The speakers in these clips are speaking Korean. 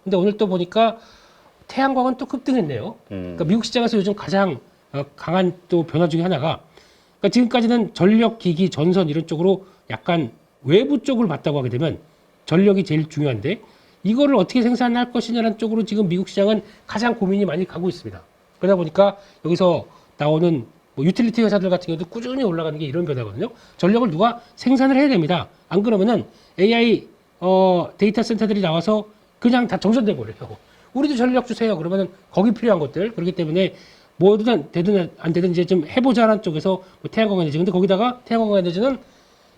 근데 오늘 또 보니까 태양광은 또 급등했네요. 그러니까 미국 시장에서 요즘 가장 강한 또 변화 중에 하나가 그러니까 지금까지는 전력, 기기, 전선 이런 쪽으로 약간 외부 쪽을 봤다고 하게 되면 전력이 제일 중요한데 이거를 어떻게 생산할 것이냐는 쪽으로 지금 미국 시장은 가장 고민이 많이 가고 있습니다. 그러다 보니까 여기서 나오는 뭐 유틸리티 회사들 같은 경우도 꾸준히 올라가는 게 이런 변화거든요. 전력을 누가 생산을 해야 됩니다. 안 그러면은 AI 데이터 센터들이 나와서 그냥 다 정전돼 버려요. 우리도 전력 주세요. 그러면은 거기 필요한 것들 그렇기 때문에 뭐든 되든 안 되든 이제 좀 해보자라는 쪽에서 뭐 태양광 에너지 근데 거기다가 태양광 에너지는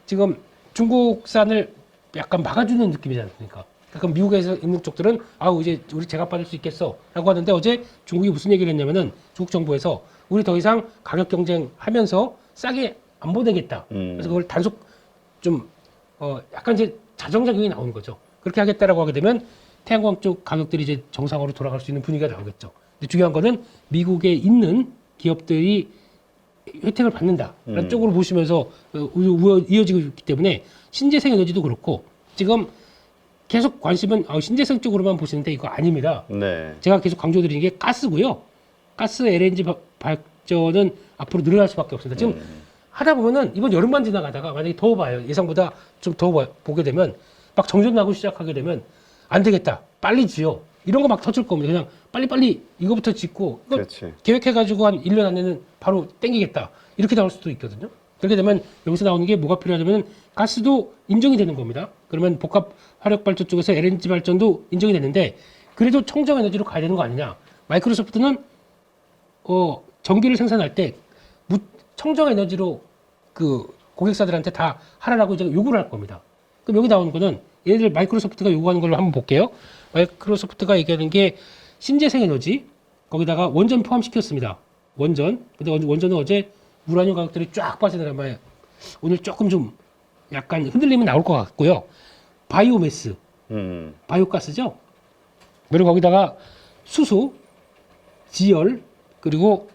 지금 중국산을 약간 막아주는 느낌이지 않습니까? 그러니까 미국에서 있는 쪽들은 아우 이제 우리 제값받을 수 있겠어라고 하는데 어제 중국이 무슨 얘기를 했냐면은 중국 정부에서 우리 더 이상 가격 경쟁하면서 싸게 안 보내겠다. 그래서 그걸 단속 좀 약간 이제 자정작용이 나오는 거죠. 그렇게 하겠다라고 하게 되면 태양광 쪽 가격들이 이제 정상으로 돌아갈 수 있는 분위기가 나오겠죠. 근데 중요한 거는 미국에 있는 기업들이 혜택을 받는다라는 쪽으로 보시면서 이어지고 있기 때문에 신재생 에너지도 그렇고 지금 계속 관심은 신재생 쪽으로만 보시는데 이거 아닙니다. 네. 제가 계속 강조드리는 게 가스고요. 가스 LNG 발전은 앞으로 늘어날 수밖에 없습니다. 지금 하다 보면은 이번 여름만 지나가다가 만약에 더워봐요. 예상보다 좀 보게 되면 막 정전 나고 시작하게 되면 안 되겠다. 빨리 지어. 이런 거 막 터질 겁니다. 그냥 빨리빨리 이거부터 짓고 이거 그렇지. 계획해가지고 한 1년 안에는 바로 땡기겠다. 이렇게 나올 수도 있거든요. 그렇게 되면 여기서 나오는 게 뭐가 필요하냐면 가스도 인정이 되는 겁니다. 그러면 복합 화력 발전 쪽에서 LNG 발전도 인정이 되는데 그래도 청정 에너지로 가야 되는 거 아니냐. 마이크로소프트는 전기를 생산할 때 청정 에너지로 그 고객사들한테 다 하라라고 이제 요구를 할 겁니다. 그럼 여기 나오는 거는 얘네들 마이크로소프트가 요구하는 걸로 한번 볼게요. 마이크로소프트가 얘기하는 게 신재생 에너지 거기다가 원전 포함시켰습니다. 원전. 근데 원전은 어제 우라늄 가격들이 쫙 빠지더라고요. 오늘 조금 좀 약간 흔들리면 나올 것 같고요. 바이오매스, 바이오가스죠. 그리고 거기다가 수소, 지열, 그리고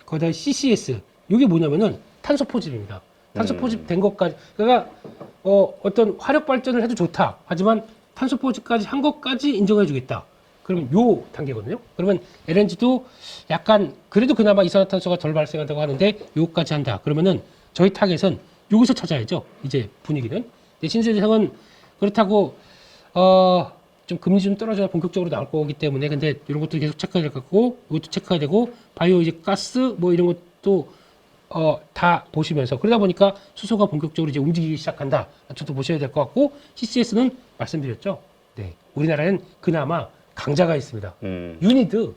거기다 CCS. 이게 뭐냐면은 탄소 포집입니다. 탄소 포집된 것까지. 그러니까 어떤 화력 발전을 해도 좋다. 하지만 탄소 포집까지 한 것까지 인정해주겠다. 그러면 요 단계거든요. 그러면 LNG도 약간 그래도 그나마 이산화탄소가 덜 발생한다고 하는데 요까지 한다. 그러면은 저희 타겟은 여기서 찾아야죠. 이제 분위기는. 근데 신재생은 그렇다고 좀 금리 좀 떨어져야 본격적으로 나올 거기 때문에 근데 이런 것도 계속 체크해야 될 것 같고 이것도 체크해야 되고 바이오 이제 가스 뭐 이런 것도 다 보시면서 그러다 보니까 수소가 본격적으로 이제 움직이기 시작한다. 저도 보셔야 될 것 같고 CCS는 말씀드렸죠. 네, 우리나라는 그나마 강자가 있습니다. 유니드.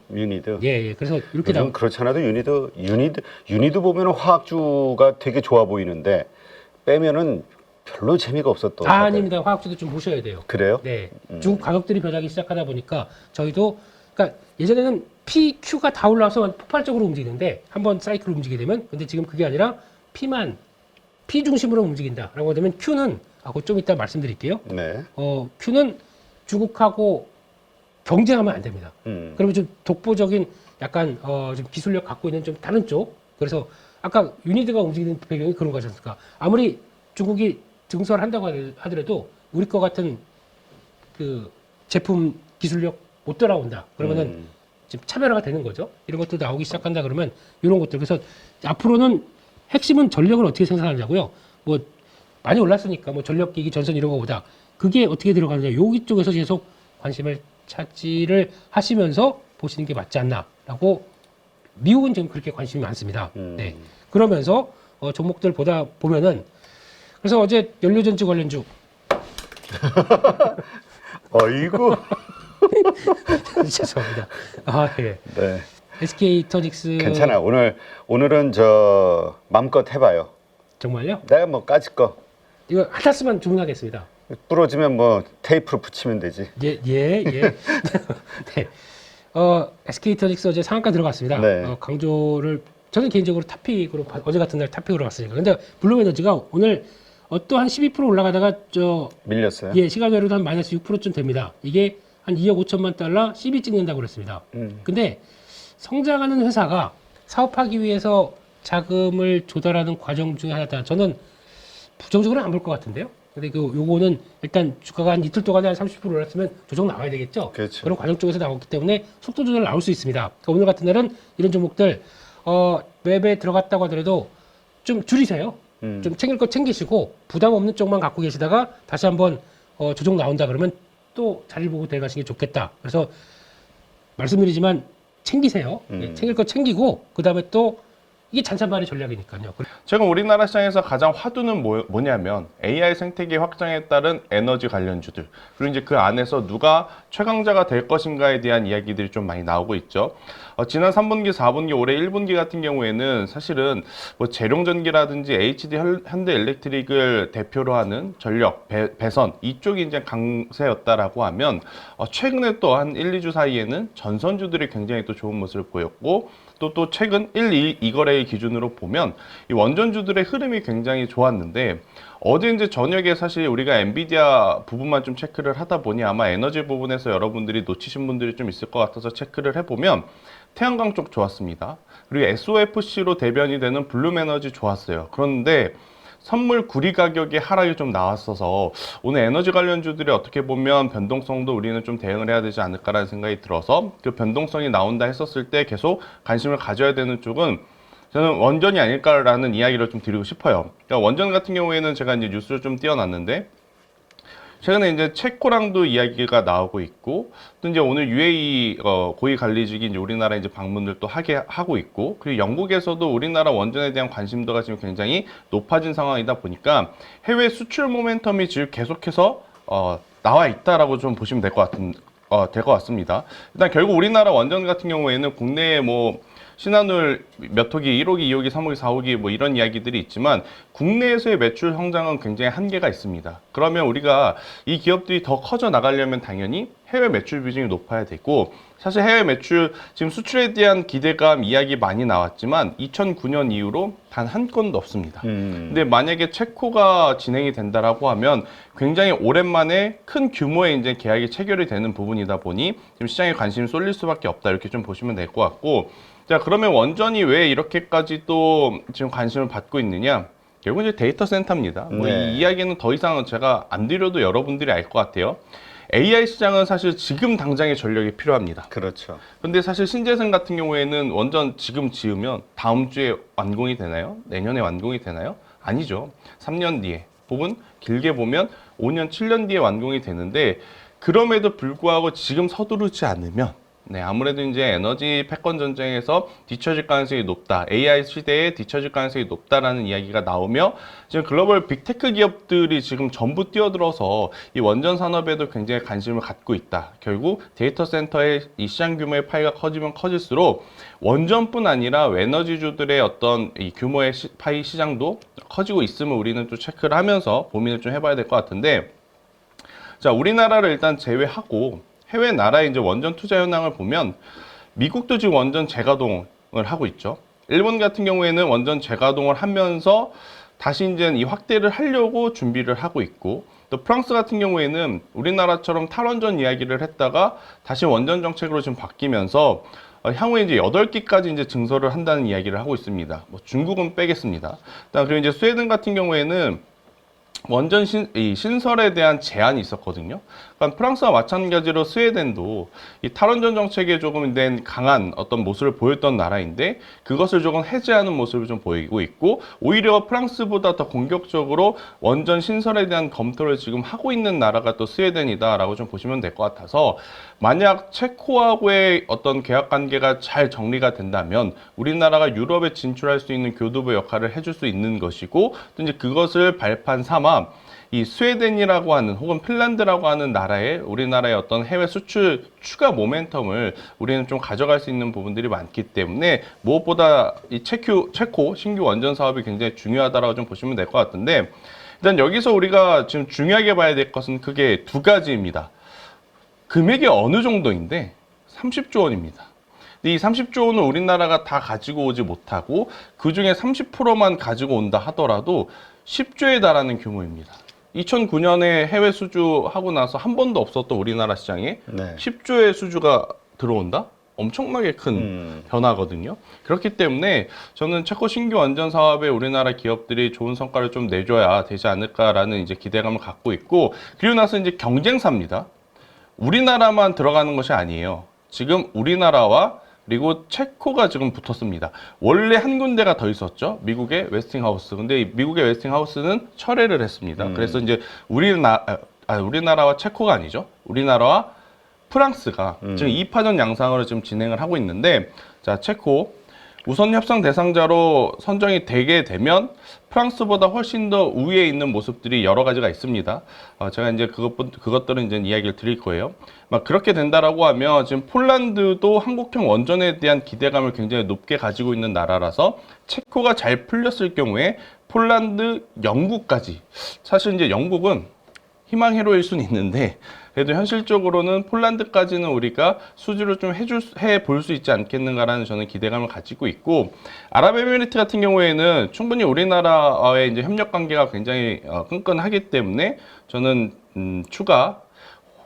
예. 그래서 이렇게 나온. 그렇지 않아도 유니드 보면 화학주가 되게 좋아 보이는데 빼면은 별로 재미가 없었던. 아닙니다. 화학주도 좀 보셔야 돼요. 그래요? 네. 중국 가격들이 변하기 시작하다 보니까 저희도 그러니까 예전에는 PQ가 다 올라와서 폭발적으로 움직이는데 한번 사이클 움직이게 되면 근데 지금 그게 아니라 P 중심으로 움직인다라고 되면 Q는 그거 좀 이따 말씀드릴게요. 네. Q는 중국하고 경쟁하면 안 됩니다. 그러면 좀 독보적인 약간 좀 기술력 갖고 있는 좀 다른 쪽. 그래서 아까 유니드가 움직이는 배경이 그런 거지 않습니까? 아무리 중국이 증설을 한다고 하더라도 우리 거 같은 그 제품 기술력 못 따라온다. 그러면은 지금 차별화가 되는 거죠. 이런 것도 나오기 시작한다 그러면 이런 것들. 그래서 앞으로는 핵심은 전력을 어떻게 생산하냐고요. 뭐 많이 올랐으니까 뭐 전력기기, 전선 이런 거보다 그게 어떻게 들어가느냐. 여기 쪽에서 계속 관심을 차지를 하시면서 보시는 게 맞지 않나라고 미국은 지금 그렇게 관심이 많습니다. 네. 그러면서 종목들 보면은 그래서 어제 연료전지 관련주 어이구. 죄송합니다. 예. 네. SK이터닉스 괜찮아. 오늘은 저 맘껏 해봐요. 정말요? 내가 뭐 까짓 거 이거 하타스만 주문하겠습니다. 부러지면 뭐 테이프로 붙이면 되지. 예. 네. SK이터닉스 어제 상한가 들어갔습니다. 네. 강조를 저는 개인적으로 탑픽으로 어제 같은 날 탑픽으로 갔으니까. 근데 블루에너지가 오늘 한 12% 올라가다가 밀렸어요. 예, 시간외로도 한 마이너스 6%쯤 됩니다. 이게 한 2억 5천만 달러 12 찍는다고 그랬습니다. 근데 성장하는 회사가 사업하기 위해서 자금을 조달하는 과정 중에 하나다. 저는 부정적으로는 안 볼 것 같은데요. 근데 요거는 일단 주가가 한 이틀 동안에 한 30% 올랐으면 조정 나와야 되겠죠. 그렇죠. 그런 과정 쪽에서 나왔기 때문에 속도 조절 나올 수 있습니다. 그러니까 오늘 같은 날은 이런 종목들 웹에 들어갔다고 하더라도 좀 줄이세요. 좀 챙길 거 챙기시고 부담 없는 쪽만 갖고 계시다가 다시 한번 조정 나온다 그러면 또 자리를 보고 데려가시는 게 좋겠다. 그래서 말씀드리지만 챙기세요. 예, 챙길 거 챙기고 그 다음에 또 이게 잔잔바리 전략이니까요. 지금 우리나라 시장에서 가장 화두는 뭐냐면 AI 생태계 확장에 따른 에너지 관련주들, 그리고 이제 그 안에서 누가 최강자가 될 것인가에 대한 이야기들이 좀 많이 나오고 있죠. 지난 3분기, 4분기, 올해 1분기 같은 경우에는 사실은 뭐 재룡전기라든지 HD 현대엘렉트릭을 대표로 하는 전력, 배선 이쪽이 이제 강세였다라고 하면 최근에 또 한 1, 2주 사이에는 전선주들이 굉장히 또 좋은 모습을 보였고 또 최근 1, 2거래일 기준으로 보면 이 원전주들의 흐름이 굉장히 좋았는데 어제 이제 저녁에 사실 우리가 엔비디아 부분만 좀 체크를 하다 보니 아마 에너지 부분에서 여러분들이 놓치신 분들이 좀 있을 것 같아서 체크를 해보면 태양광 쪽 좋았습니다. 그리고 SOFC로 대변이 되는 블룸에너지 좋았어요. 그런데 선물 구리 가격의 하락이 좀 나왔어서 오늘 에너지 관련주들이 어떻게 보면 변동성도 우리는 좀 대응을 해야 되지 않을까라는 생각이 들어서 그 변동성이 나온다 했었을 때 계속 관심을 가져야 되는 쪽은 저는 원전이 아닐까라는 이야기를 좀 드리고 싶어요. 그러니까 원전 같은 경우에는 제가 이제 뉴스를 좀 띄워놨는데 최근에 이제 체코랑도 이야기가 나오고 있고 또 이제 오늘 UAE 고위 관리직이 이제 우리나라 이제 방문을 또 하고 있고 그리고 영국에서도 우리나라 원전에 대한 관심도가 지금 굉장히 높아진 상황이다 보니까 해외 수출 모멘텀이 지금 계속해서 나와 있다라고 좀 보시면 될 것 같습니다. 일단 결국 우리나라 원전 같은 경우에는 국내에 뭐 신한울 몇 호기, 1호기, 2호기, 3호기, 4호기 뭐 이런 이야기들이 있지만 국내에서의 매출 성장은 굉장히 한계가 있습니다. 그러면 우리가 이 기업들이 더 커져 나가려면 당연히 해외 매출 비중이 높아야 되고 사실 해외 매출 지금 수출에 대한 기대감 이야기 많이 나왔지만 2009년 이후로 단 한 건도 없습니다. 근데 만약에 체코가 진행이 된다라고 하면 굉장히 오랜만에 큰 규모의 이제 계약이 체결이 되는 부분이다 보니 지금 시장에 관심이 쏠릴 수밖에 없다 이렇게 좀 보시면 될 것 같고 자 그러면 원전이 왜 이렇게까지 또 지금 관심을 받고 있느냐? 결국 이제 데이터 센터입니다. 뭐 이 이야기는 더 이상 제가 안 드려도 여러분들이 알 것 같아요. AI 시장은 사실 지금 당장의 전력이 필요합니다. 그렇죠. 근데 사실 신재생 같은 경우에는 원전 지금 지으면 다음 주에 완공이 되나요? 내년에 완공이 되나요? 아니죠. 3년 뒤에 혹은 길게 보면 5년, 7년 뒤에 완공이 되는데 그럼에도 불구하고 지금 서두르지 않으면 아무래도 이제 에너지 패권 전쟁에서 뒤처질 가능성이 높다. AI 시대에 뒤처질 가능성이 높다라는 이야기가 나오며 지금 글로벌 빅테크 기업들이 지금 전부 뛰어들어서 이 원전 산업에도 굉장히 관심을 갖고 있다. 결국 데이터 센터의 이 시장 규모의 파이가 커지면 커질수록 원전뿐 아니라 에너지주들의 어떤 이 규모의 파이 시장도 커지고 있음을 우리는 또 체크를 하면서 고민을 좀 해봐야 될 것 같은데 자, 우리나라를 일단 제외하고 해외 나라의 이제 원전 투자 현황을 보면 미국도 지금 원전 재가동을 하고 있죠. 일본 같은 경우에는 원전 재가동을 하면서 다시 이제 이 확대를 하려고 준비를 하고 있고 또 프랑스 같은 경우에는 우리나라처럼 탈원전 이야기를 했다가 다시 원전 정책으로 지금 바뀌면서 향후에 이제 8기까지 이제 증설을 한다는 이야기를 하고 있습니다. 뭐 중국은 빼겠습니다. 그리고 이제 스웨덴 같은 경우에는 원전 신설에 대한 제한이 있었거든요. 그러니까 프랑스와 마찬가지로 스웨덴도 이 탈원전 정책에 조금 된 강한 어떤 모습을 보였던 나라인데 그것을 조금 해제하는 모습을 좀 보이고 있고 오히려 프랑스보다 더 공격적으로 원전 신설에 대한 검토를 지금 하고 있는 나라가 또 스웨덴이다라고 좀 보시면 될 것 같아서 만약 체코하고의 어떤 계약 관계가 잘 정리가 된다면 우리나라가 유럽에 진출할 수 있는 교두보 역할을 해줄 수 있는 것이고 또 이제 그것을 발판 삼아 이 스웨덴이라고 하는 혹은 핀란드라고 하는 나라에 우리나라의 어떤 해외 수출 추가 모멘텀을 우리는 좀 가져갈 수 있는 부분들이 많기 때문에 무엇보다 이 체코 신규 원전 사업이 굉장히 중요하다라고 좀 보시면 될 것 같은데 일단 여기서 우리가 지금 중요하게 봐야 될 것은 크게 두 가지입니다. 금액이 어느 정도인데 30조 원입니다. 이 30조 원을 우리나라가 다 가지고 오지 못하고 그중에 30%만 가지고 온다 하더라도 10조에 달하는 규모입니다. 2009년에 해외 수주하고 나서 한 번도 없었던 우리나라 시장에 10조의 수주가 들어온다? 엄청나게 큰 변화거든요. 그렇기 때문에 저는 체코 신규 원전 사업에 우리나라 기업들이 좋은 성과를 좀 내줘야 되지 않을까라는 이제 기대감을 갖고 있고, 그리고 나서 이제 경쟁사입니다. 우리나라만 들어가는 것이 아니에요. 지금 우리나라와 그리고 체코가 지금 붙었습니다. 원래 한 군데가 더 있었죠. 미국의 웨스팅하우스. 근데 이 미국의 웨스팅하우스는 철회를 했습니다. 그래서 이제 우리나라와 체코가 아니죠. 우리나라와 프랑스가 지금 2파전 양상으로 지금 진행을 하고 있는데, 자, 체코 우선 협상 대상자로 선정이 되게 되면 프랑스보다 훨씬 더 우위에 있는 모습들이 여러 가지가 있습니다. 제가 이제 그것들은 이제 이야기를 드릴 거예요. 막 그렇게 된다라고 하면 지금 폴란드도 한국형 원전에 대한 기대감을 굉장히 높게 가지고 있는 나라라서 체코가 잘 풀렸을 경우에 폴란드, 영국까지, 사실 이제 영국은 희망 회로일 수는 있는데 그래도 현실적으로는 폴란드까지는 우리가 수주를 좀 해볼 수 있지 않겠는가라는 저는 기대감을 가지고 있고, 아랍에미리트 같은 경우에는 충분히 우리나라와의 이제 협력 관계가 굉장히 끈끈하기 때문에 저는 추가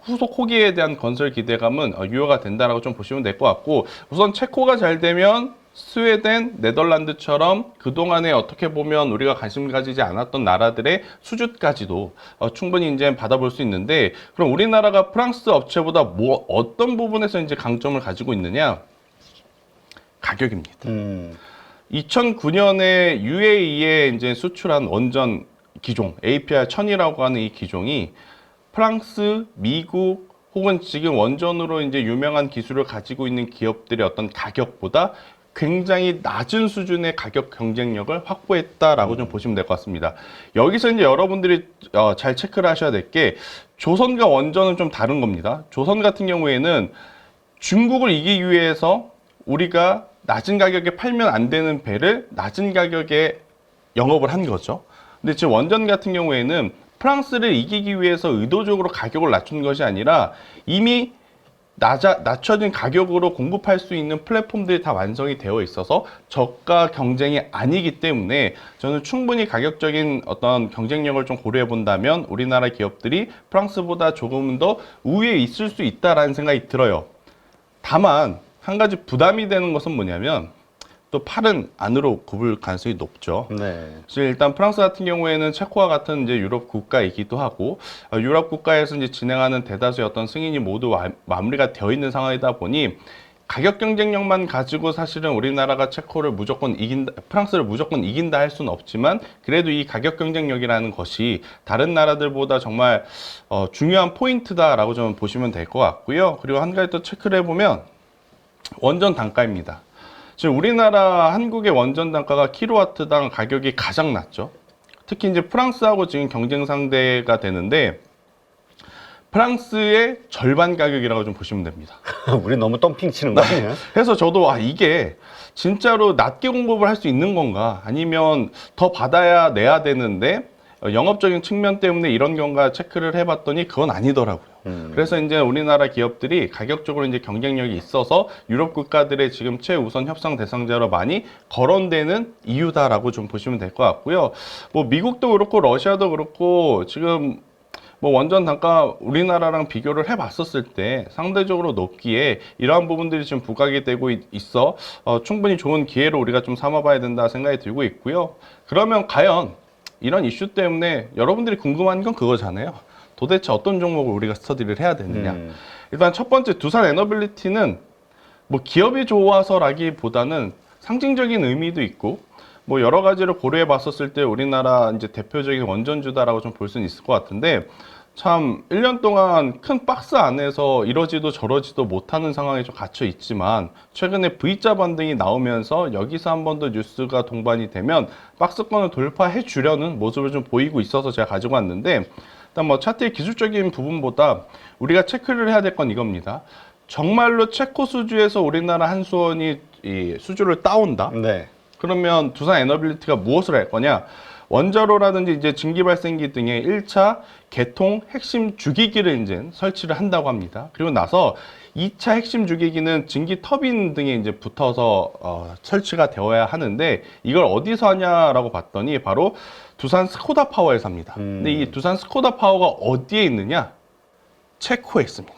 후속 호기에 대한 건설 기대감은 유효가 된다라고 좀 보시면 될 것 같고, 우선 체코가 잘 되면 스웨덴, 네덜란드처럼 그동안에 어떻게 보면 우리가 관심 가지지 않았던 나라들의 수주까지도 충분히 이제 받아볼 수 있는데, 그럼 우리나라가 프랑스 업체보다 어떤 부분에서 이제 강점을 가지고 있느냐? 가격입니다. 2009년에 UAE에 이제 수출한 원전 기종, APR 1000이라고 하는 이 기종이 프랑스, 미국, 혹은 지금 원전으로 이제 유명한 기술을 가지고 있는 기업들의 어떤 가격보다 굉장히 낮은 수준의 가격 경쟁력을 확보했다라고 좀 보시면 될 것 같습니다. 여기서 이제 여러분들이 잘 체크를 하셔야 될 게, 조선과 원전은 좀 다른 겁니다. 조선 같은 경우에는 중국을 이기기 위해서 우리가 낮은 가격에 팔면 안 되는 배를 낮은 가격에 영업을 한 거죠. 근데 지금 원전 같은 경우에는 프랑스를 이기기 위해서 의도적으로 가격을 낮춘 것이 아니라 이미 낮춰진 가격으로 공급할 수 있는 플랫폼들이 다 완성이 되어 있어서 저가 경쟁이 아니기 때문에 저는 충분히 가격적인 어떤 경쟁력을 좀 고려해 본다면 우리나라 기업들이 프랑스보다 조금 더 우위에 있을 수 있다라는 생각이 들어요. 다만 한 가지 부담이 되는 것은 뭐냐면, 또 팔은 안으로 굽을 가능성이 높죠. 네. 일단 프랑스 같은 경우에는 체코와 같은 이제 유럽 국가이기도 하고, 유럽 국가에서 이제 진행하는 대다수의 어떤 승인이 모두 마무리가 되어 있는 상황이다 보니 가격 경쟁력만 가지고 사실은 우리나라가 체코를 무조건 프랑스를 무조건 이긴다 할 수는 없지만, 그래도 이 가격 경쟁력이라는 것이 다른 나라들보다 정말 중요한 포인트다라고 좀 보시면 될 것 같고요. 그리고 한 가지 또 체크를 해보면 원전 단가입니다. 지금 우리나라 한국의 원전 단가가 킬로와트당 가격이 가장 낮죠. 특히 이제 프랑스하고 지금 경쟁 상대가 되는데 프랑스의 절반 가격이라고 좀 보시면 됩니다. 우리 너무 덤핑 치는 거 아니에요? 그래서 저도 이게 진짜로 낮게 공급을 할 수 있는 건가, 아니면 더 받아야 내야 되는데 영업적인 측면 때문에 이런 경우가 체크를 해봤더니 그건 아니더라고요. 그래서 이제 우리나라 기업들이 가격적으로 이제 경쟁력이 있어서 유럽 국가들의 지금 최우선 협상 대상자로 많이 거론되는 이유다라고 좀 보시면 될 것 같고요. 뭐 미국도 그렇고 러시아도 그렇고 지금 뭐 원전 단가 우리나라랑 비교를 해봤었을 때 상대적으로 높기에 이러한 부분들이 지금 부각이 되고 있어 충분히 좋은 기회로 우리가 좀 삼아봐야 된다 생각이 들고 있고요. 그러면 과연 이런 이슈 때문에 여러분들이 궁금한 건 그거잖아요. 도대체 어떤 종목을 우리가 스터디를 해야 되느냐. 일단 첫 번째, 두산 에너빌리티는 뭐 기업이 좋아서라기보다는 상징적인 의미도 있고 뭐 여러 가지를 고려해 봤었을 때 우리나라 이제 대표적인 원전주다라고 좀 볼 수는 있을 것 같은데, 참 1년 동안 큰 박스 안에서 이러지도 저러지도 못하는 상황에 좀 갇혀 있지만 최근에 V자 반등이 나오면서 여기서 한 번 더 뉴스가 동반이 되면 박스권을 돌파해 주려는 모습을 좀 보이고 있어서 제가 가지고 왔는데, 일단 뭐 차트의 기술적인 부분보다 우리가 체크를 해야 될 건 이겁니다. 정말로 체코 수주에서 우리나라 한수원이 이 수주를 따온다? 네. 그러면 두산 에너빌리티가 무엇을 할 거냐? 원자로라든지 이제 증기발생기 등의 1차 개통 핵심 주기기를 이제 설치를 한다고 합니다. 그리고 나서 2차 핵심 주기기는 증기 터빈 등에 이제 붙어서 설치가 되어야 하는데, 이걸 어디서 하냐라고 봤더니 바로 두산 스코다 파워에서 합니다. 근데 이 두산 스코다 파워가 어디에 있느냐? 체코에 있습니다.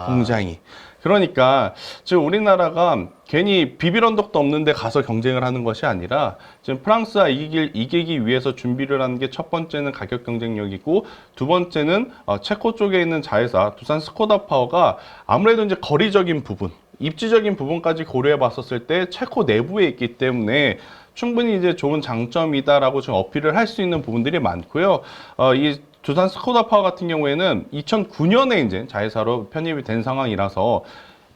공장이. 그러니까 지금 우리나라가 괜히 비빌 언덕도 없는데 가서 경쟁을 하는 것이 아니라 지금 프랑스와 이기기 위해서 준비를 하는 게 첫 번째는 가격 경쟁력이고 두 번째는 체코 쪽에 있는 자회사 두산 스코다 파워가 아무래도 이제 거리적인 부분, 입지적인 부분까지 고려해 봤었을 때 체코 내부에 있기 때문에 충분히 이제 좋은 장점이다라고 지금 어필을 할 수 있는 부분들이 많고요. 이 두산 스코다 파워 같은 경우에는 2009년에 이제 자회사로 편입이 된 상황이라서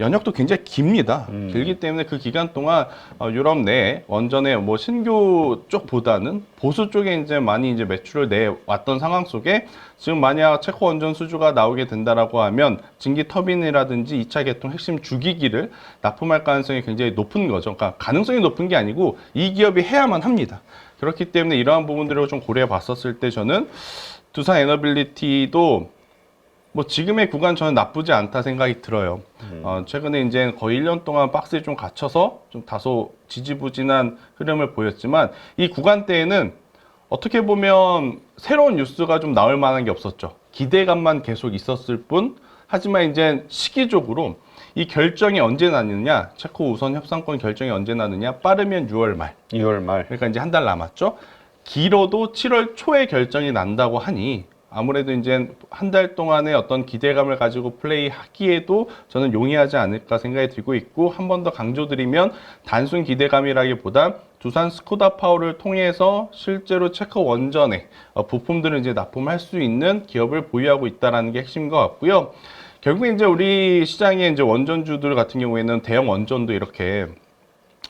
연역도 굉장히 깁니다. 길기 때문에 그 기간 동안 유럽 내 원전의 뭐 신규 쪽보다는 보수 쪽에 이제 많이 이제 매출을 내왔던 상황 속에 지금 만약 체코 원전 수주가 나오게 된다라고 하면 증기 터빈이라든지 2차 개통 핵심 주기기를 납품할 가능성이 굉장히 높은 거죠. 그러니까 가능성이 높은 게 아니고 이 기업이 해야만 합니다. 그렇기 때문에 이러한 부분들을 좀 고려해 봤었을 때 저는 두산 에너빌리티도 뭐 지금의 구간 저는 나쁘지 않다 생각이 들어요. 최근에 이제 거의 1년 동안 박스에 좀 갇혀서 좀 다소 지지부진한 흐름을 보였지만 이 구간대에는 어떻게 보면 새로운 뉴스가 좀 나올 만한 게 없었죠. 기대감만 계속 있었을 뿐 하지만 이제 시기적으로 이 결정이 언제 나느냐, 체코 우선 협상권 결정이 언제 나느냐, 빠르면 6월 말. 2월 말. 그러니까 이제 한 달 남았죠. 길어도 7월 초에 결정이 난다고 하니 아무래도 이제 한 달 동안의 어떤 기대감을 가지고 플레이하기에도 저는 용이하지 않을까 생각이 들고 있고 한 번 더 강조드리면 단순 기대감이라기보다 두산 스코다 파워를 통해서 실제로 체코 원전에 부품들을 이제 납품할 수 있는 기업을 보유하고 있다라는 게 핵심인 것 같고요. 결국에 이제 우리 시장의 이제 원전주들 같은 경우에는 대형 원전도 이렇게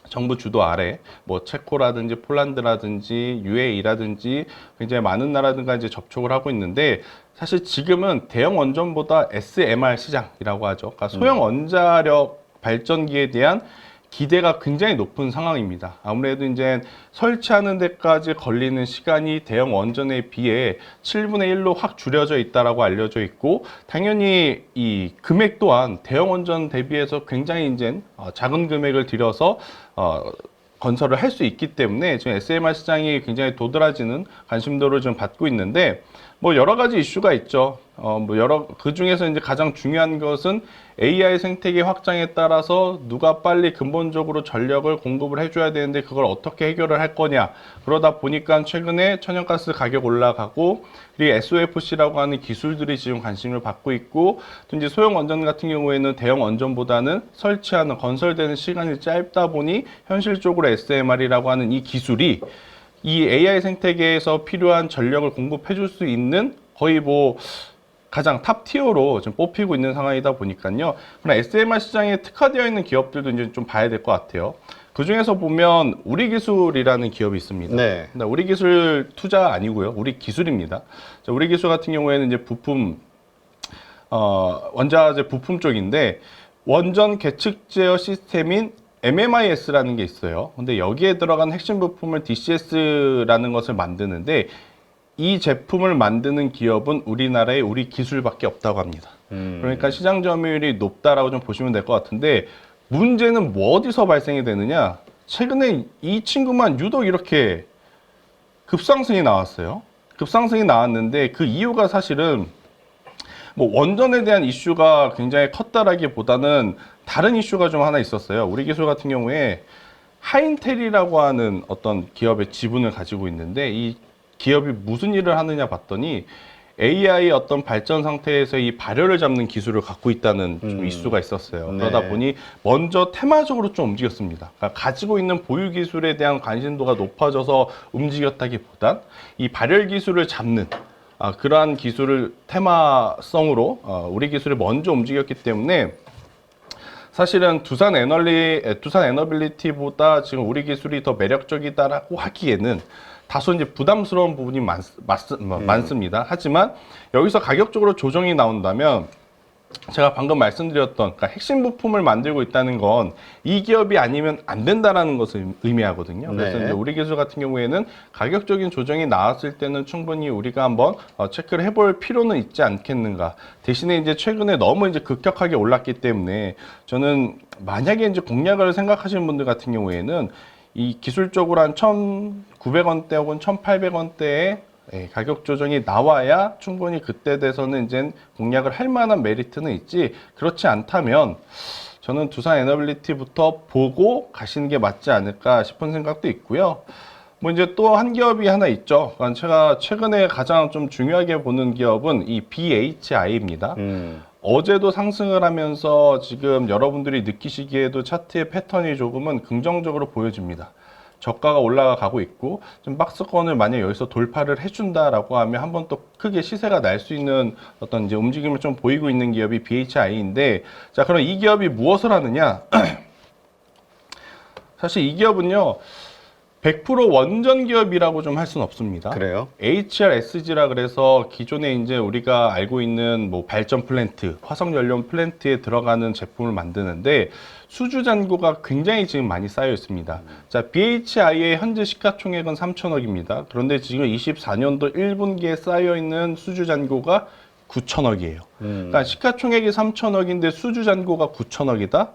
정부 주도 아래 뭐 체코라든지 폴란드라든지 UAE라든지 굉장히 많은 나라들과 이제 접촉을 하고 있는데 사실 지금은 대형 원전보다 SMR 시장이라고 하죠. 그러니까 소형 원자력 발전기에 대한 기대가 굉장히 높은 상황입니다. 아무래도 이제 설치하는 데까지 걸리는 시간이 대형 원전에 비해 7분의 1로 확 줄여져 있다라고 알려져 있고 당연히 이 금액 또한 대형 원전 대비해서 굉장히 이제 작은 금액을 들여서 건설을 할 수 있기 때문에 지금 SMR 시장이 굉장히 도드라지는 관심도를 좀 받고 있는데 뭐 여러 가지 이슈가 있죠. 그 중에서 이제 가장 중요한 것은 AI 생태계 확장에 따라서 누가 빨리 근본적으로 전력을 공급을 해줘야 되는데 그걸 어떻게 해결을 할 거냐. 그러다 보니까 최근에 천연가스 가격 올라가고 그리고 SOFC라고 하는 기술들이 지금 관심을 받고 있고 또 이제 소형 원전 같은 경우에는 대형 원전보다는 설치하는 건설되는 시간이 짧다 보니 현실적으로 SMR이라고 하는 이 기술이 이 AI 생태계에서 필요한 전력을 공급해 줄 수 있는 거의 뭐 가장 탑 티어로 지금 뽑히고 있는 상황이다 보니까요. 그러나 SMR 시장에 특화되어 있는 기업들도 이제 좀 봐야 될 것 같아요. 그 중에서 보면 우리기술이라는 기업이 있습니다. 네. 우리기술 투자 아니고요. 우리기술입니다. 우리기술 같은 경우에는 이제 부품 원자재 부품 쪽인데 원전 계측 제어 시스템인 MMIS라는 게 있어요. 근데 여기에 들어간 핵심 부품을 DCS라는 것을 만드는데 이 제품을 만드는 기업은 우리나라에 우리 기술밖에 없다고 합니다. 그러니까 시장 점유율이 높다라고 좀 보시면 될 것 같은데 문제는 뭐 어디서 발생이 되느냐? 최근에 이 친구만 유독 이렇게 급상승이 나왔어요. 급상승이 나왔는데 그 이유가 사실은 뭐 원전에 대한 이슈가 굉장히 컸다라기보다는 다른 이슈가 좀 하나 있었어요. 우리 기술 같은 경우에 하인텔이라고 하는 어떤 기업의 지분을 가지고 있는데 이 기업이 무슨 일을 하느냐 봤더니 AI 어떤 발전 상태에서 이 발열을 잡는 기술을 갖고 있다는 좀 이슈가 있었어요. 네. 그러다 보니 먼저 테마적으로 좀 움직였습니다. 그러니까 가지고 있는 보유 기술에 대한 관심도가 높아져서 움직였다기보단 이 발열 기술을 잡는 그러한 기술을 테마성으로 우리 기술을 먼저 움직였기 때문에 사실은 두산 에너빌리티보다 지금 우리 기술이 더 매력적이다라고 하기에는 다소 이제 부담스러운 부분이 많습니다. 하지만 여기서 가격적으로 조정이 나온다면 제가 방금 말씀드렸던 그러니까 핵심 부품을 만들고 있다는 건 이 기업이 아니면 안 된다라는 것을 의미하거든요. 그래서 네. 이제 우리 기술 같은 경우에는 가격적인 조정이 나왔을 때는 충분히 우리가 한번 체크를 해볼 필요는 있지 않겠는가. 대신에 이제 최근에 너무 이제 급격하게 올랐기 때문에 저는 만약에 이제 공략을 생각하시는 분들 같은 경우에는 이 기술적으로 한 1,900원대 혹은 1,800원대에 예, 가격 조정이 나와야 충분히 그때 돼서는 이제 공략을 할 만한 메리트는 있지, 그렇지 않다면 저는 두산 에너빌리티부터 보고 가시는 게 맞지 않을까 싶은 생각도 있고요. 뭐 이제 또 한 기업이 하나 있죠. 그러니까 제가 최근에 가장 좀 중요하게 보는 기업은 이 BHI입니다. 어제도 상승을 하면서 지금 여러분들이 느끼시기에도 차트의 패턴이 조금은 긍정적으로 보여집니다. 저가가 올라가고 있고 좀 박스권을 만약 여기서 돌파를 해준다라고 하면 한번 또 크게 시세가 날 수 있는 어떤 이제 움직임을 좀 보이고 있는 기업이 BHI인데, 자, 그럼 이 기업이 무엇을 하느냐? 사실 이 기업은요, 100% 원전 기업이라고 좀 할 수는 없습니다. 그래요? HRSG라 그래서 기존에 이제 우리가 알고 있는 뭐 발전 플랜트, 화석 연료 플랜트에 들어가는 제품을 만드는데 수주 잔고가 굉장히 지금 많이 쌓여 있습니다. 자, BHI의 현재 시가총액은 3천억입니다. 그런데 지금 24년도 1분기에 쌓여 있는 수주 잔고가 9천억이에요. 그러니까 시가총액이 3천억인데 수주 잔고가 9천억이다?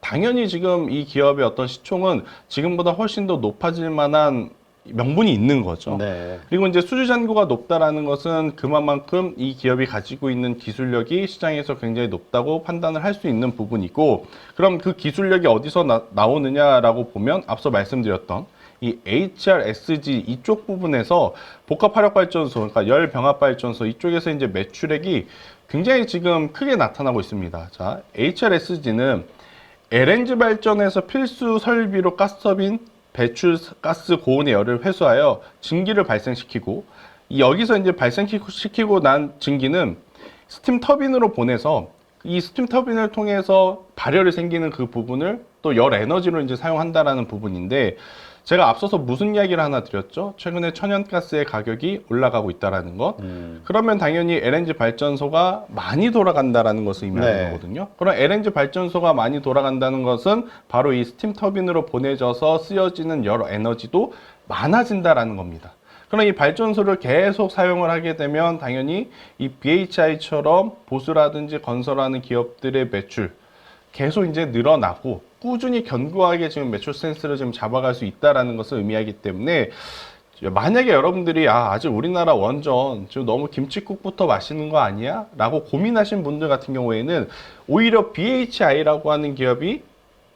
당연히 지금 이 기업의 어떤 시총은 지금보다 훨씬 더 높아질 만한 명분이 있는 거죠. 네. 그리고 이제 수주 잔고가 높다라는 것은 그만큼 이 기업이 가지고 있는 기술력이 시장에서 굉장히 높다고 판단을 할 수 있는 부분이고, 그럼 그 기술력이 어디서 나오느냐라고 보면 앞서 말씀드렸던 이 HRSG 이쪽 부분에서 복합화력발전소, 그러니까 열병합발전소 이쪽에서 이제 매출액이 굉장히 지금 크게 나타나고 있습니다. 자, HRSG는 LNG 발전에서 필수 설비로 가스터빈 배출가스 고온의 열을 회수하여 증기를 발생시키고, 여기서 이제 발생시키고 난 증기는 스팀 터빈으로 보내서 이 스팀 터빈을 통해서 발열이 생기는 그 부분을 또 열 에너지로 이제 사용한다라는 부분인데, 제가 앞서서 무슨 이야기를 하나 드렸죠? 최근에 천연가스의 가격이 올라가고 있다라는 것. 그러면 당연히 LNG 발전소가 많이 돌아간다라는 것을 의미하는 네. 거거든요. 그럼 LNG 발전소가 많이 돌아간다는 것은 바로 이 스팀 터빈으로 보내져서 쓰여지는 열 에너지도 많아진다라는 겁니다. 그럼 이 발전소를 계속 사용을 하게 되면 당연히 이 BHI처럼 보수라든지 건설하는 기업들의 매출 계속 이제 늘어나고 꾸준히 견고하게 지금 매출 센스를 지금 잡아갈 수 있다라는 것을 의미하기 때문에, 만약에 여러분들이 아직 우리나라 원전 지금 너무 김칫국부터 마시는 거 아니야? 라고 고민하신 분들 같은 경우에는 오히려 BHI라고 하는 기업이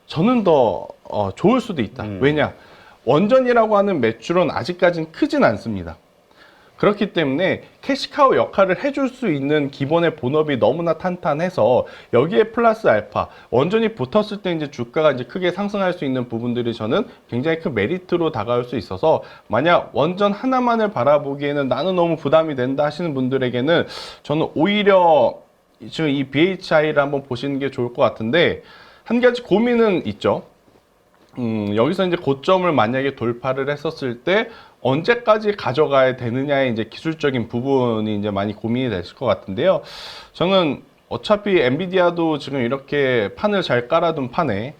저는 더 좋을 수도 있다. 왜냐? 원전이라고 하는 매출은 아직까지는 크진 않습니다. 그렇기 때문에 캐시카우 역할을 해줄 수 있는 기본의 본업이 너무나 탄탄해서 여기에 플러스 알파 원전이 붙었을 때 이제 주가가 이제 크게 상승할 수 있는 부분들이 저는 굉장히 큰 메리트로 다가올 수 있어서, 만약 원전 하나만을 바라보기에는 나는 너무 부담이 된다 하시는 분들에게는 저는 오히려 지금 이 BHI를 한번 보시는 게 좋을 것 같은데, 한 가지 고민은 있죠. 여기서 이제 고점을 만약에 돌파를 했었을 때 언제까지 가져가야 되느냐의 이제 기술적인 부분이 이제 많이 고민이 되실 것 같은데요. 저는 어차피 엔비디아도 지금 이렇게 판을 잘 깔아둔 판에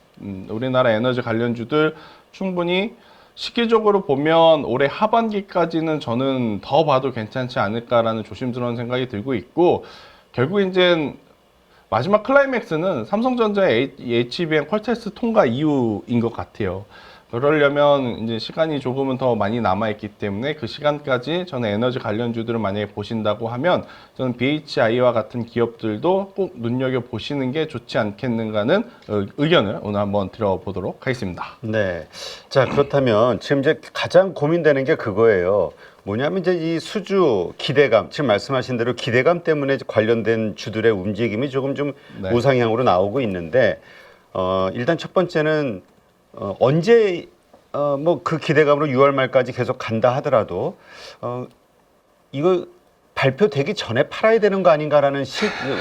우리나라 에너지 관련주들 충분히 시기적으로 보면 올해 하반기까지는 저는 더 봐도 괜찮지 않을까라는 조심스러운 생각이 들고 있고, 결국 이제 마지막 클라이맥스는 삼성전자의 HBM 퀄테스트 통과 이후인 것 같아요. 그러려면 이제 시간이 조금은 더 많이 남아있기 때문에 그 시간까지 저는 에너지 관련주들을 만약에 보신다고 하면 저는 BHI와 같은 기업들도 꼭 눈여겨보시는 게 좋지 않겠는가는 의견을 오늘 한번 드려보도록 하겠습니다. 네. 자, 그렇다면 지금 이제 가장 고민되는 게 그거예요. 뭐냐면 이제 이 수주 기대감, 지금 말씀하신 대로 기대감 때문에 관련된 주들의 움직임이 조금 좀 네. 우상향으로 나오고 있는데, 일단 첫 번째는 언제 뭐 그 기대감으로 6월 말까지 계속 간다 하더라도 이거 발표되기 전에 팔아야 되는 거 아닌가라는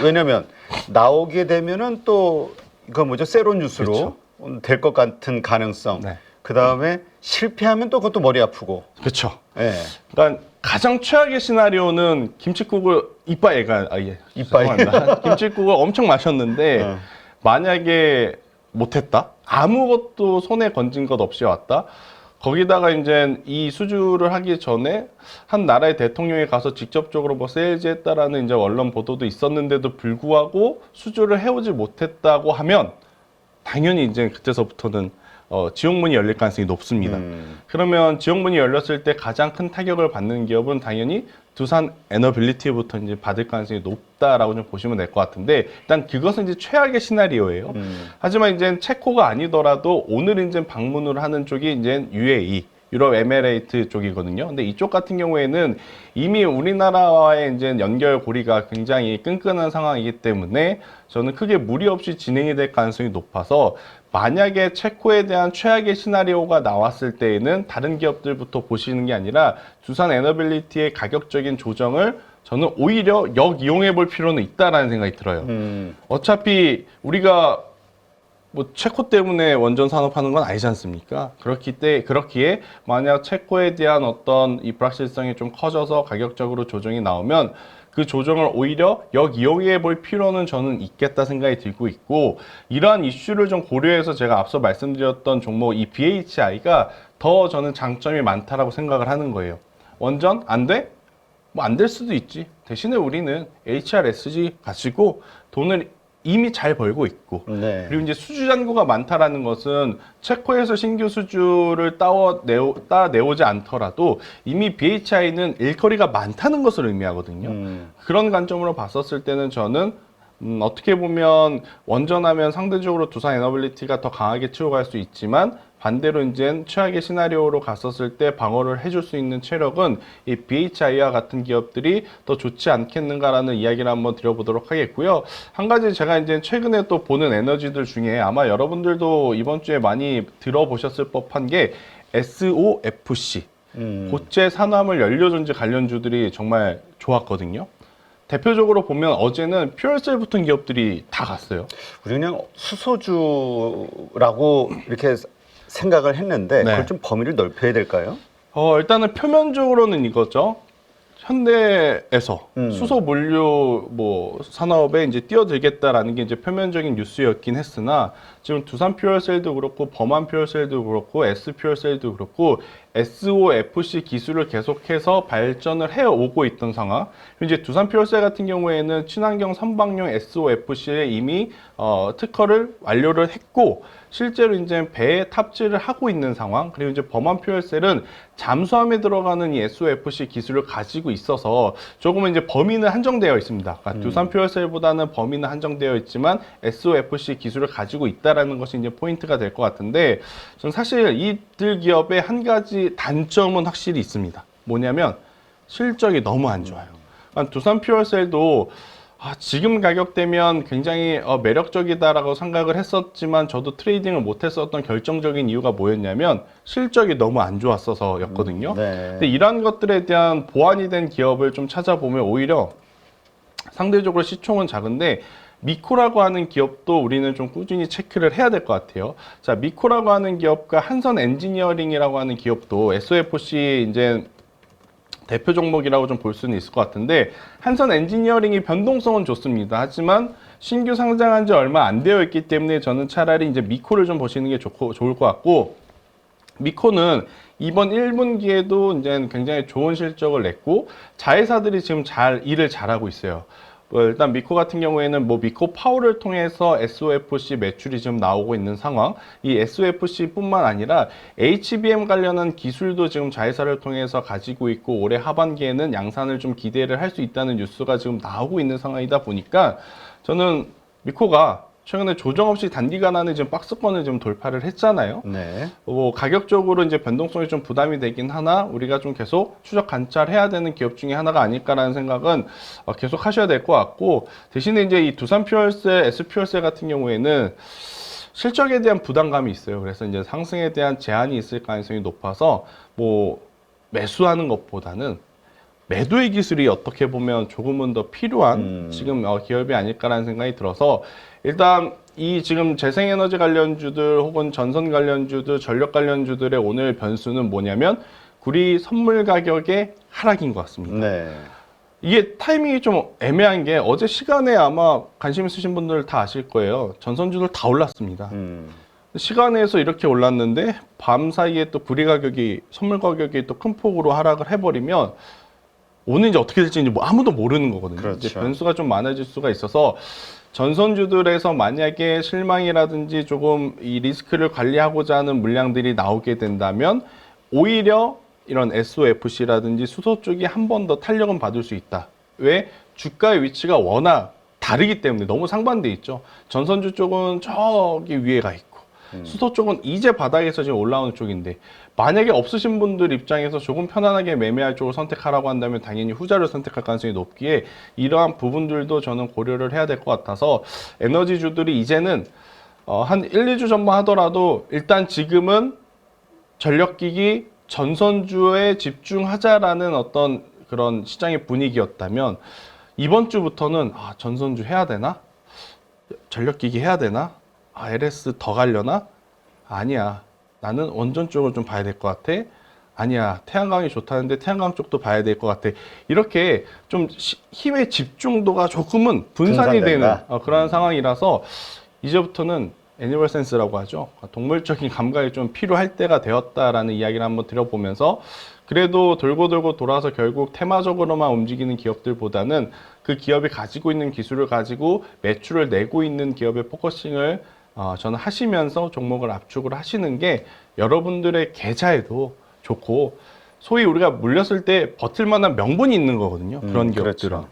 왜냐면 나오게 되면은 또 이거 뭐죠, 세론 뉴스로 될 것 같은 가능성. 네. 그 다음에 실패하면 또 그것도 머리 아프고. 그렇죠. 예. 그러니까 가장 최악의 시나리오는 김칫국을 이빠이가 이빠이. 죄송합니다. 김칫국을 엄청 마셨는데 만약에 못했다, 아무것도 손에 건진 것 없이 왔다, 거기다가 이제 이 수주를 하기 전에 한 나라의 대통령이 가서 직접적으로 뭐 세일즈했다라는 이제 언론 보도도 있었는데도 불구하고 수주를 해오지 못했다고 하면 당연히 이제 그때서부터는 지원문이 열릴 가능성이 높습니다. 그러면 지원문이 열렸을 때 가장 큰 타격을 받는 기업은 당연히 두산 에너빌리티부터 이제 받을 가능성이 높다라고 좀 보시면 될 것 같은데, 일단 그것은 이제 최악의 시나리오예요. 하지만 이제 체코가 아니더라도 오늘 이제 방문을 하는 쪽이 이제 UAE, 유럽 에미레이트 쪽이거든요. 근데 이쪽 같은 경우에는 이미 우리나라와의 이제 연결고리가 굉장히 끈끈한 상황이기 때문에 저는 크게 무리 없이 진행이 될 가능성이 높아서, 만약에 체코에 대한 최악의 시나리오가 나왔을 때에는 다른 기업들부터 보시는 게 아니라 두산 에너빌리티의 가격적인 조정을 저는 오히려 역이용해 볼 필요는 있다라는 생각이 들어요. 어차피 우리가 뭐 체코 때문에 원전 산업하는 건 아니지 않습니까? 그렇기에 만약 체코에 대한 어떤 이 불확실성이 좀 커져서 가격적으로 조정이 나오면 그 조정을 오히려 역이용해 볼 필요는 저는 있겠다 생각이 들고 있고, 이러한 이슈를 좀 고려해서 제가 앞서 말씀드렸던 종목 이 BHI가 더 저는 장점이 많다라고 생각을 하는 거예요. 원전 안 돼? 뭐 안 될 수도 있지. 대신에 우리는 HRSG 가지고 돈을 이미 잘 벌고 있고, 네. 그리고 이제 수주 잔고가 많다라는 것은 체코에서 신규 수주를 따내오지 않더라도 이미 BHI는 일거리가 많다는 것을 의미하거든요. 그런 관점으로 봤었을 때는 저는 어떻게 보면 원전하면 상대적으로 두산 에너빌리티가 더 강하게 치고 갈 수 있지만, 반대로 이제 최악의 시나리오로 갔었을 때 방어를 해줄 수 있는 체력은 이 BHI와 같은 기업들이 더 좋지 않겠는가라는 이야기를 한번 드려보도록 하겠고요. 한 가지 제가 이제 최근에 또 보는 에너지들 중에 아마 여러분들도 이번 주에 많이 들어보셨을 법한 게 SOFC, 고체 산화물 연료전지 관련주들이 정말 좋았거든요. 대표적으로 보면 어제는 퓨얼셀 붙은 기업들이 다 갔어요. 우리 그냥 수소주라고 이렇게 생각을 했는데 네. 그걸 좀 범위를 넓혀야 될까요? 일단은 표면적으로는 이거죠. 현대에서 수소 물류 뭐 산업에 이제 뛰어들겠다라는 게 이제 표면적인 뉴스였긴 했으나, 지금 두산 퓨얼셀도 그렇고 범한 퓨얼셀도 그렇고 S 퓨얼셀도 그렇고 SOFC 기술을 계속해서 발전을 해오고 있던 상황. 이제 두산 퓨얼셀 같은 경우에는 친환경 선박용 SOFC에 이미 특허를 완료를 했고, 실제로 이제 배에 탑재를 하고 있는 상황. 그리고 이제 범한 퓨얼셀은 잠수함에 들어가는 이 SOFC 기술을 가지고 있어서 조금은 이제 범위는 한정되어 있습니다. 그러니까 두산 퓨얼셀보다는 범위는 한정되어 있지만 SOFC 기술을 가지고 있다라는 것이 이제 포인트가 될 것 같은데, 저는 사실 이들 기업의 한 가지 단점은 확실히 있습니다. 뭐냐면 실적이 너무 안 좋아요. 그러니까 두산 퓨얼셀도 지금 가격대면 굉장히 매력적이다라고 생각을 했었지만, 저도 트레이딩을 못했었던 결정적인 이유가 뭐였냐면 실적이 너무 안 좋았어서였거든요. 네. 근데 이러한 것들에 대한 보완이 된 기업을 좀 찾아보면 오히려 상대적으로 시총은 작은데 미코라고 하는 기업도 우리는 좀 꾸준히 체크를 해야 될 것 같아요. 자, 미코라고 하는 기업과 한선 엔지니어링이라고 하는 기업도 SOFC 이제 대표 종목이라고 좀 볼 수는 있을 것 같은데, 한선 엔지니어링이 변동성은 좋습니다. 하지만 신규 상장한 지 얼마 안 되어 있기 때문에 저는 차라리 이제 미코를 좀 보시는 게 좋을 것 같고, 미코는 이번 1분기에도 이제 굉장히 좋은 실적을 냈고 자회사들이 지금 일을 잘하고 있어요. 일단 미코 같은 경우에는 뭐 미코 파워를 통해서 SOFC 매출이 지금 나오고 있는 상황. 이 SOFC뿐만 아니라 HBM 관련한 기술도 지금 자회사를 통해서 가지고 있고, 올해 하반기에는 양산을 좀 기대를 할 수 있다는 뉴스가 지금 나오고 있는 상황이다 보니까 저는 미코가 최근에 조정 없이 단기간 안에 지금 박스권을 좀 돌파를 했잖아요. 네. 가격적으로 이제 변동성이 좀 부담이 되긴 하나, 우리가 좀 계속 추적 관찰해야 되는 기업 중에 하나가 아닐까라는 생각은 계속 하셔야 될 것 같고, 대신에 이제 이 두산 퓨얼셀, S 퓨얼셀 같은 경우에는 실적에 대한 부담감이 있어요. 그래서 이제 상승에 대한 제한이 있을 가능성이 높아서 뭐 매수하는 것보다는 매도의 기술이 어떻게 보면 조금은 더 필요한 지금 기업이 아닐까라는 생각이 들어서, 일단 이 지금 재생에너지 관련주들 혹은 전선 관련주들, 전력 관련주들의 오늘 변수는 뭐냐면 구리 선물 가격의 하락인 것 같습니다. 네. 이게 타이밍이 좀 애매한 게, 어제 시간에 아마 관심 있으신 분들 다 아실 거예요. 전선주들 다 올랐습니다. 시간에서 이렇게 올랐는데 밤 사이에 또 구리 가격이, 선물 가격이 또 큰 폭으로 하락을 해버리면 오늘 이제 어떻게 될지 뭐 아무도 모르는 거거든요. 그렇죠. 이제 변수가 좀 많아질 수가 있어서 전선주들에서 만약에 실망이라든지 조금 이 리스크를 관리하고자 하는 물량들이 나오게 된다면 오히려 이런 SOFC라든지 수소 쪽이 한 번 더 탄력은 받을 수 있다. 왜? 주가의 위치가 워낙 다르기 때문에 너무 상반돼 있죠. 전선주 쪽은 저기 위에 가 있고 수소 쪽은 이제 바닥에서 지금 올라오는 쪽인데 만약에 없으신 분들 입장에서 조금 편안하게 매매할 쪽을 선택하라고 한다면 당연히 후자를 선택할 가능성이 높기에 이러한 부분들도 저는 고려를 해야 될 것 같아서 에너지주들이 이제는 한 1, 2주 전만 하더라도 일단 지금은 전력기기 전선주에 집중하자라는 어떤 그런 시장의 분위기였다면 이번 주부터는 전선주 해야 되나? 전력기기 해야 되나? LS 더 가려나? 아니야. 나는 원전 쪽을 좀 봐야 될 것 같아. 아니야. 태양광이 좋다는데 태양광 쪽도 봐야 될 것 같아. 이렇게 좀 힘의 집중도가 조금은 분산이 되는 분산된다. 그런 상황이라서 이제부터는 애니멀 센스라고 하죠. 동물적인 감각이 좀 필요할 때가 되었다라는 이야기를 한번 드려보면서 그래도 돌고 돌고 돌아서 결국 테마적으로만 움직이는 기업들보다는 그 기업이 가지고 있는 기술을 가지고 매출을 내고 있는 기업의 포커싱을 저는 하시면서 종목을 압축을 하시는 게 여러분들의 계좌에도 좋고 소위 우리가 물렸을 때 버틸 만한 명분이 있는 거거든요. 그런 기업들은. 그렇죠.